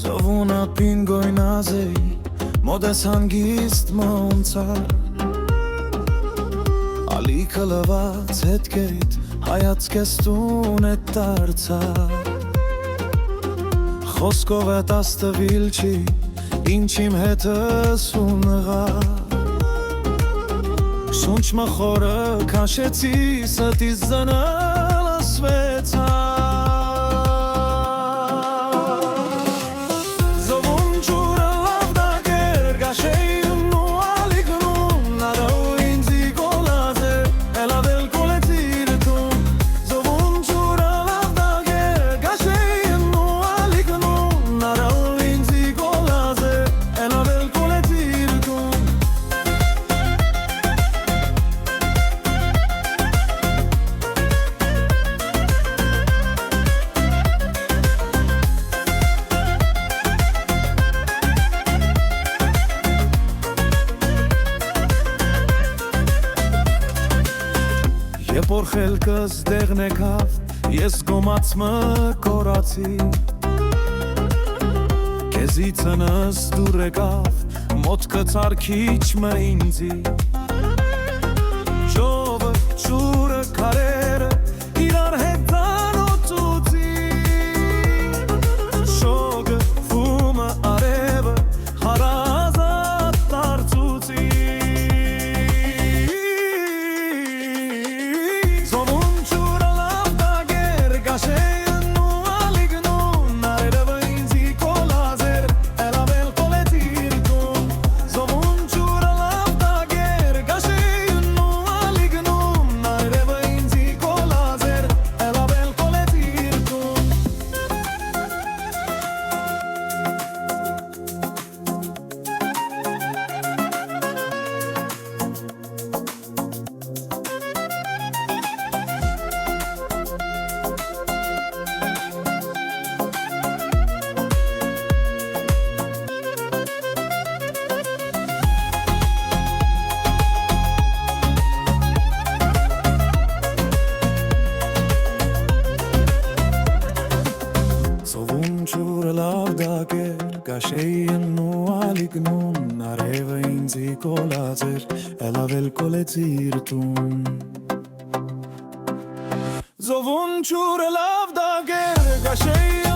Զովունը պինգոյնազեի մոդես հանգիստ մոնցար Ալիքը լված հետքերիտ հայացքես տուն է դարձար Խոսքով է տաստվիլ չի ինչ իմ հետս ունղա Սունչ մխորը քաշեցի ստիս զնալ ասվեցա Եվ որ խելքս դեղն եկավ, ես գոմացմը կորացի Կեզիցնս դուր եկավ, մոտքը ծարքիչ մը ինձի Ժովը, ճուրը, կարերը, իրար հետ տանոտուցի Շոգը, վումը, արևը, հարազատ տարծուցի Ջուրը լավ դակեր, կաշեին ու ալիգնուն Արևը ինձի կոլացեր, էլավել կոլեցիր տուն Զովուն ջուրը լավ դակեր, կաշեին